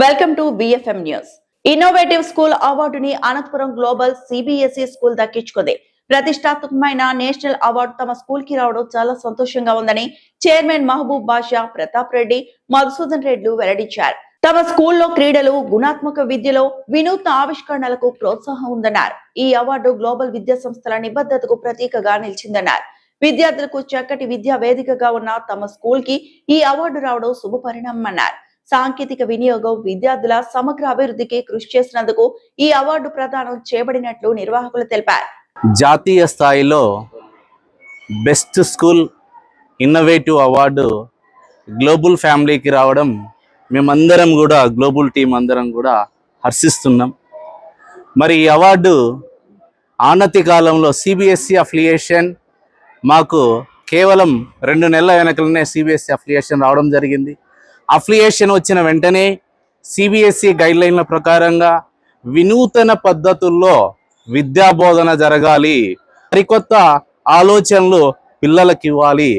Welcome to BFM news. Innovative school అవార్డుని Anantapuram global CBSE school దక్కించుకుంది. ప్రతిష్టాత్మకమైన నేషనల్ అవార్డు తమ స్కూల్ కి రావడం చాలా సంతోషంగా ఉందని చైర్మన్ మహబూబ్ బాషా, ప్రతాప్ రెడ్డి, మధుసూదన్ రెడ్డి వెల్లడించారు. తమ స్కూల్లో క్రీడలు, గుణాత్మక విద్యలో వినూత్న ఆవిష్కరణలకు ప్రోత్సాహం ఉందన్నారు. ఈ అవార్డు గ్లోబల్ విద్యా సంస్థల నిబద్ధతకు ప్రతీకగా నిలిచిందన్నారు. విద్యార్థులకు చక్కటి విద్యా వేదికగా ఉన్న తమ స్కూల్ కి ఈ అవార్డు రావడం శుభపరిణామన్నారు. సాంకేతిక వినియోగం, విద్యార్థుల సమగ్ర అభివృద్ధికి కృషి చేసినందుకు ఈ అవార్డు ప్రదానం చేయబడినట్లు నిర్వాహకులు తెలిపారు. జాతీయ స్థాయిలో best school innovative award global ఫ్యామిలీకి రావడం మేమందరం కూడా, గ్లోబల్ టీం అందరం కూడా హర్షిస్తున్నాం. మరి ఈ అవార్డు ఆనతి కాలంలో సిబిఎస్ఈ అఫిలియేషన్ మాకు కేవలం 2 నెలల వెనకలనే సిబిఎస్ఈ అఫిలియేషన్ రావడం జరిగింది. అఫిలియేషన్ వచ్చిన వెంటనే సిబిఎస్ఈ గైడ్లైన్ల ప్రకారంగా వినూతన పద్ధతుల్లో విద్యాబోధన జరగాలి, సరికొత్త ఆలోచనలు పిల్లలకు ఇవ్వాలి,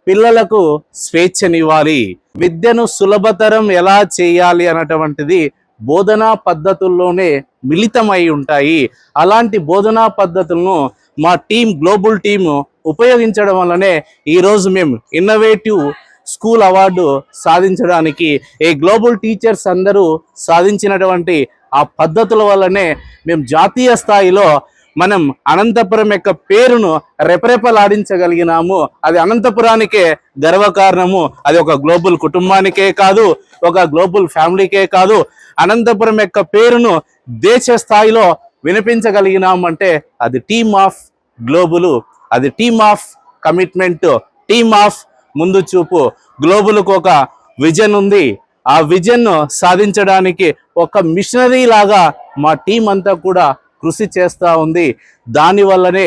పిల్లలకు స్వేచ్ఛనివ్వాలి, విద్యను సులభతరం ఎలా చేయాలి అన్నటువంటిది బోధనా పద్ధతుల్లోనే మిళితమై ఉంటాయి. అలాంటి బోధనా పద్ధతులను మా టీం, గ్లోబల్ టీము ఉపయోగించడం వల్లనే ఈరోజు మేము ఇన్నోవేటివ్ స్కూల్ అవార్డు సాధించడానికి, ఈ గ్లోబల్ టీచర్స్ అందరూ సాధించినటువంటి ఆ పద్ధతుల వల్లనే మేము జాతీయ స్థాయిలో మనం అనంతపురం యొక్క పేరును రెపరెపలాడించగలిగినాము. అది అనంతపురానికే గర్వకారణము. అది ఒక గ్లోబల్ కుటుంబానికే కాదు, ఒక గ్లోబల్ ఫ్యామిలీకే కాదు, అనంతపురం యొక్క పేరును దేశ స్థాయిలో వినిపించగలిగినాము అంటే అది టీమ్ ఆఫ్ గ్లోబల్, అది team of commitment, team of ముందు చూపు. గ్లోబల్కు ఒక విజన్ ఉంది. ఆ విజన్ సాధించడానికి ఒక మిషనరీ లాగా మా టీం అంతా కూడా కృషి చేస్తూ ఉంది. దానివల్లనే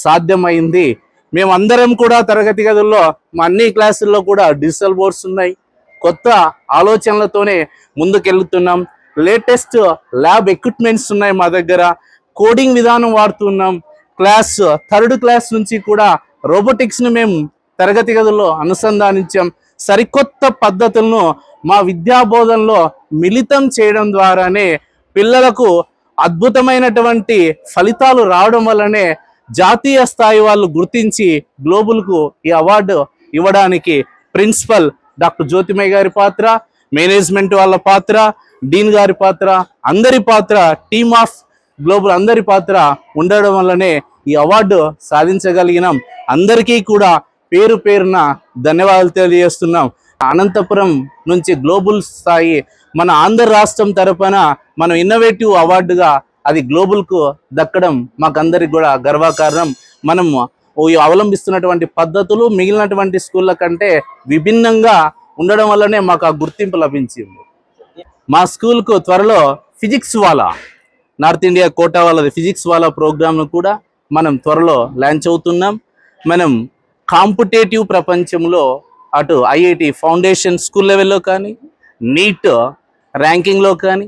సాధ్యమైంది. మేమందరం కూడా తరగతి గదుల్లో, మా అన్ని క్లాసుల్లో కూడా డిజిటల్ బోర్డ్స్ ఉన్నాయి. కొత్త ఆలోచనలతోనే ముందుకెళ్తున్నాం. లేటెస్ట్ ల్యాబ్ ఎక్విప్మెంట్స్ ఉన్నాయి మా దగ్గర. కోడింగ్ విధానం వాడుతున్నాం. థర్డ్ క్లాస్ నుంచి కూడా రోబోటిక్స్ను మేము తరగతి గదుల్లో అనుసంధానించాం. సరికొత్త పద్ధతులను మా విద్యాబోధనలో మిళితం చేయడం ద్వారానే పిల్లలకు అద్భుతమైనటువంటి ఫలితాలు రావడం వల్లనే జాతీయ స్థాయి వాళ్ళు గుర్తించి గ్లోబల్కు ఈ అవార్డు ఇవ్వడానికి ప్రిన్సిపల్ డాక్టర్ జ్యోతిమయ్య గారి పాత్ర, మేనేజ్మెంట్ వాళ్ళ పాత్ర, డీన్ గారి పాత్ర, అందరి పాత్ర, టీమ్ ఆఫ్ గ్లోబల్ అందరి పాత్ర ఉండడం వల్లనే ఈ అవార్డు సాధించగలిగినాం. అందరికీ కూడా పేరు పేరున ధన్యవాదాలు తెలియజేస్తున్నాం. అనంతపురం నుంచి గ్లోబల్ స్థాయి మన ఆంధ్ర రాష్ట్రం తరపున మనం ఇన్నోవేటివ్ అవార్డుగా అది గ్లోబల్కు దక్కడం మాకందరికి కూడా గర్వకారణం. మనం అవలంబిస్తున్నటువంటి పద్ధతులు మిగిలినటువంటి స్కూళ్ళ కంటే విభిన్నంగా ఉండడం వల్లనే మాకు ఆ గుర్తింపు లభించింది. మా స్కూల్కు త్వరలో ఫిజిక్స్ వాలా, నార్త్ ఇండియా కోటా వాళ్ళది ఫిజిక్స్ వాలా ప్రోగ్రామ్ను కూడా మనం త్వరలో లాంచ్ అవుతున్నాం. మనం కాంపిటేటివ్ ప్రపంచంలో అటు ఐఐటి ఫౌండేషన్ స్కూల్ లెవెల్లో కానీ, నీట్ ర్యాంకింగ్లో కానీ,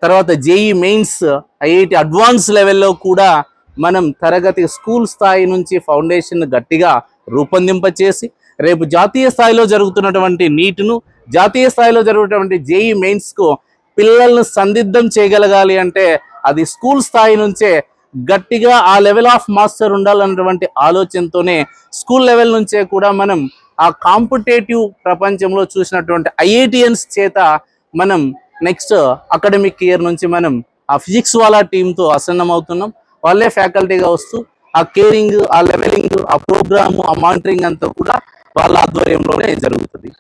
తర్వాత జేఈ మెయిన్స్ ఐఐటి అడ్వాన్స్ లెవెల్లో కూడా మనం తరగతి స్కూల్ స్థాయి నుంచి ఫౌండేషన్ గట్టిగా రూపొందింపచేసి రేపు జాతీయ స్థాయిలో జరుగుతున్నటువంటి నీట్ను, జాతీయ స్థాయిలో జరుగుతున్నటువంటి జేఈ మెయిన్స్కు పిల్లలను సందిగ్ధం చేయగలగాలి అంటే అది స్కూల్ స్థాయి నుంచే గట్టిగా ఆ లెవెల్ ఆఫ్ మాస్టర్ ఉండాలన్నటువంటి ఆలోచనతోనే స్కూల్ లెవెల్ నుంచే కూడా మనం ఆ కాంపిటేటివ్ ప్రపంచంలో చూసినటువంటి ఐఐటియన్స్ చేత మనం నెక్స్ట్ అకాడమిక్ ఇయర్ నుంచి మనం ఆ ఫిజిక్స్ వాళ్ళ టీంతో అసన్నం అవుతున్నాం. వాళ్ళే ఫ్యాకల్టీగా వస్తూ ఆ కేరింగ్, ఆ లెవెలింగ్, ఆ ప్రోగ్రామ్, ఆ మానిటరింగ్ అంతా కూడా వాళ్ళ ఆధ్వర్యంలోనే జరుగుతుంది.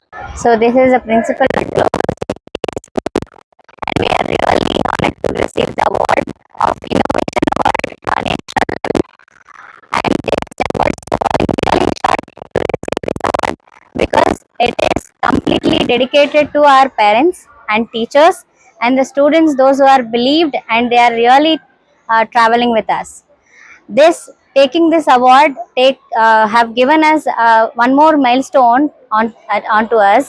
So this is the principal and we are really honored to receive the award of innovation award on national level. I am taking awards really short to receive this award because it is completely dedicated to our parents and teachers and the students, those who are believed and they are really traveling with us. Taking this award have given us one more milestone onto us,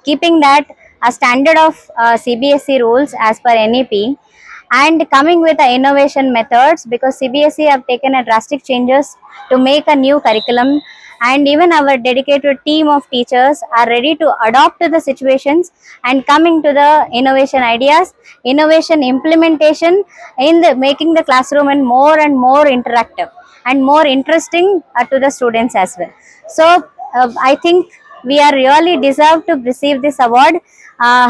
keeping that a standard of CBSE rules as per NEP and coming with the innovation methods, because CBSE have taken a drastic changes to make a new curriculum and even our dedicated team of teachers are ready to adopt to the situations and coming to the innovation ideas, innovation implementation in the making the classroom and more interactive and more interesting to the students as well. So I think we are really deserved to receive this award,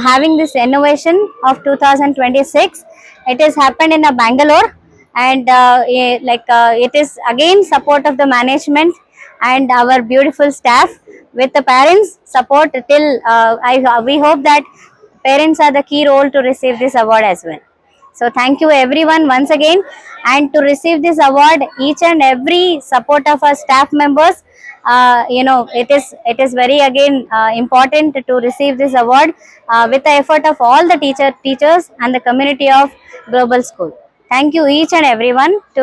having this innovation of 2026. It has happened in Bangalore, and it is again support of the management and our beautiful staff with the parents support till we hope that parents are the key role to receive this award as well. So thank you everyone once again, and to receive this award, each and every support of our staff members, it is very again important to receive this award with the effort of all the teachers and the community of Global School. Thank you each and everyone to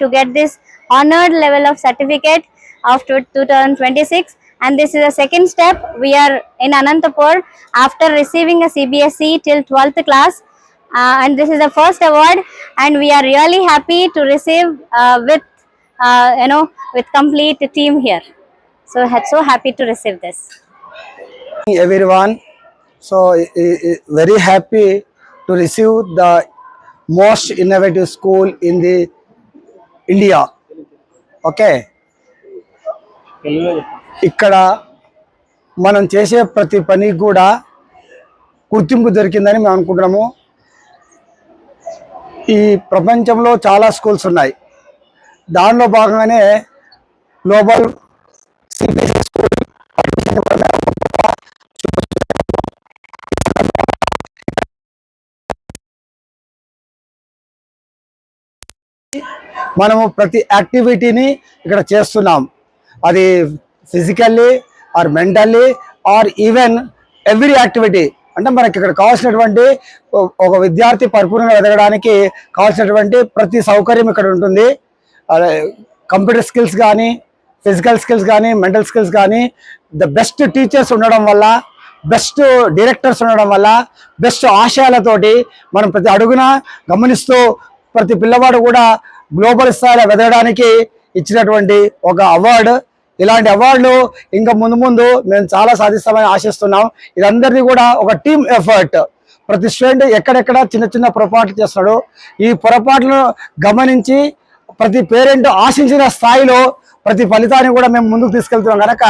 to get this honored level of certificate of 2026. And this is a second step. We are in Anantapur after receiving a CBSE till 12th class, and this is the first award, and we are really happy to receive with complete team here. So happy to receive this. Everyone, so very happy to receive the most innovative school in the India. Okay, ఇక్కడ మనం చేసే ప్రతి పనికి కూడా గుర్తింపు దొరికిందని మేము అనుకుంటున్నాము. ఈ ప్రపంచంలో చాలా స్కూల్స్ ఉన్నాయి, దానిలో భాగంగానే గ్లోబల్ సిబిఎస్ఈ స్కూల్ మనము ప్రతి యాక్టివిటీని ఇక్కడ చేస్తున్నాం. అది physically or mentally or even every activity. అంటే మనకి ఇక్కడ కావాల్సినటువంటి ఒక విద్యార్థి పరిపూర్ణంగా ఎదగడానికి కావాల్సినటువంటి ప్రతి సౌకర్యం ఇక్కడ ఉంటుంది. కంప్యూటర్ స్కిల్స్ కానీ, ఫిజికల్ స్కిల్స్ కానీ, మెంటల్ స్కిల్స్ కానీ, ద బెస్ట్ టీచర్స్ ఉండడం వల్ల, బెస్ట్ డైరెక్టర్స్ ఉండడం వల్ల, బెస్ట్ ఆశయాలతోటి మనం ప్రతి అడుగున గమనిస్తూ ప్రతి పిల్లవాడు కూడా గ్లోబల్ స్థాయిలో వెదగడానికి ఇచ్చినటువంటి ఒక అవార్డు. ఇలాంటి అవార్డులు ఇంకా ముందు ముందు మేము చాలా సాధిస్తామని ఆశిస్తున్నాం. ఇదందరినీ కూడా ఒక టీమ్ ఎఫర్ట్. ప్రతి స్టూడెంట్ ఎక్కడెక్కడ చిన్న చిన్న పొరపాట్లు చేస్తున్నాడు, ఈ పొరపాట్లను గమనించి ప్రతి పేరెంట్ ఆశించిన స్థాయిలో ప్రతి ఫలితాన్ని కూడా మేము ముందుకు తీసుకెళ్తున్నాం కనుక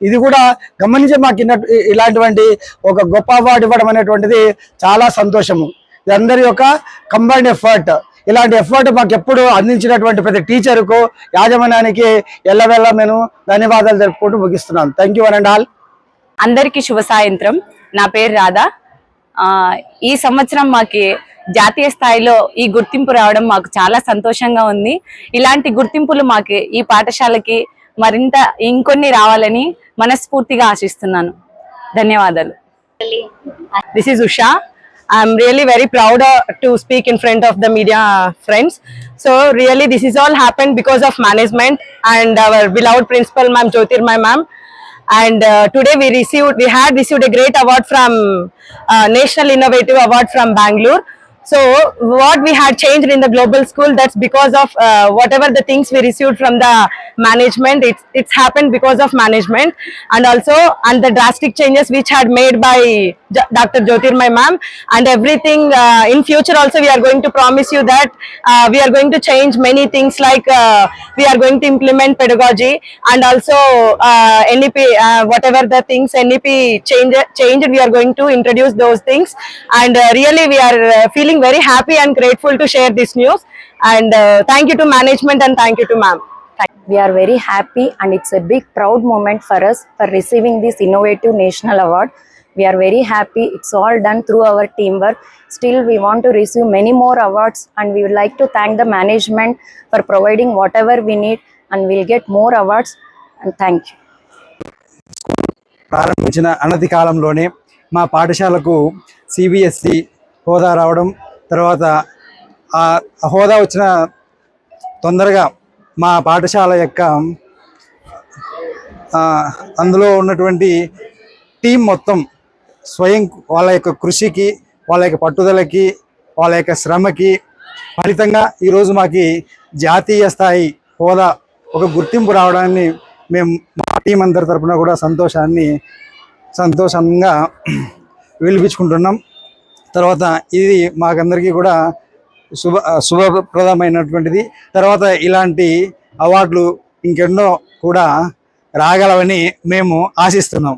ఇది కూడా గమనించి మాకు ఇలాంటివంటి ఒక గొప్ప అవార్డు ఇవ్వడం అనేటువంటిది చాలా సంతోషము. ఇది అందరి యొక్క కంబైన్డ్ ఎఫర్ట్. ఇలాంటి ఎఫర్ట్ మాకు ఎప్పుడు అందించినటువంటి ప్రతి టీచర్కు, యాజమాన్యానికి ఎల్లవెల్ల నేను ధన్యవాదాలు తెలుపుకుంటూ ముగిస్తున్నాను. Thank you one and all. అందరికీ శుభ సాయంత్రం. నా పేరు రాధా. ఈ సంవత్సరం మాకి జాతీయ స్థాయిలో ఈ గుర్తింపు రావడం మాకు చాలా సంతోషంగా ఉంది. ఇలాంటి గుర్తింపులు మాకు ఈ పాఠశాలకి మరింత ఇంకొన్ని రావాలని మనస్ఫూర్తిగా ఆశిస్తున్నాను. ధన్యవాదాలు. This is Usha. I'm really very proud to speak in front of the media friends. So really this is all happened because of management and our beloved principal ma'am Jyotirmay ma'am. And today we had received a great award from National Innovative Award from Bangalore. So what we had changed in the global school, that's because of whatever the things we received from the management. It's happened because of management, and also and the drastic changes which had made by Dr. Jyotirmay ma'am, and everything in future also we are going to promise you that we are going to change many things, like we are going to implement pedagogy, and also NEP whatever the things NEP changed, we are going to introduce those things. And really we are feeling very happy and grateful to share this news. And thank you to management and thank you to ma'am. We are very happy, and it's a big proud moment for us for receiving this innovative national award. We are very happy. It's all done through our teamwork. Still we want to receive many more awards, and we would like to thank the management for providing whatever we need, and we'll get more awards. And thank you. ప్రారంభించిన అనతి కాలంలోనే మా పాఠశాలకు CBSE హోదా రావడం, తర్వాత ఆ హోదా వచ్చిన తొందరగా మా పాఠశాల యొక్క అందులో ఉన్నటువంటి టీం మొత్తం స్వయం వాళ్ళ యొక్క కృషికి, వాళ్ళ యొక్క పట్టుదలకి, వాళ్ళ యొక్క శ్రమకి ఫలితంగా ఈరోజు మాకు జాతీయ స్థాయి హోదా ఒక గుర్తింపు రావడాన్ని మేము మా టీం అందరి తరపున కూడా సంతోషంగా వెలిపించుకుంటున్నాం. తర్వాత ఇది మాకందరికీ కూడా శుభప్రదమైనటువంటిది. తర్వాత ఇలాంటి అవార్డులు ఇంకెన్నో కూడా రాగలవని మేము ఆశిస్తున్నాం.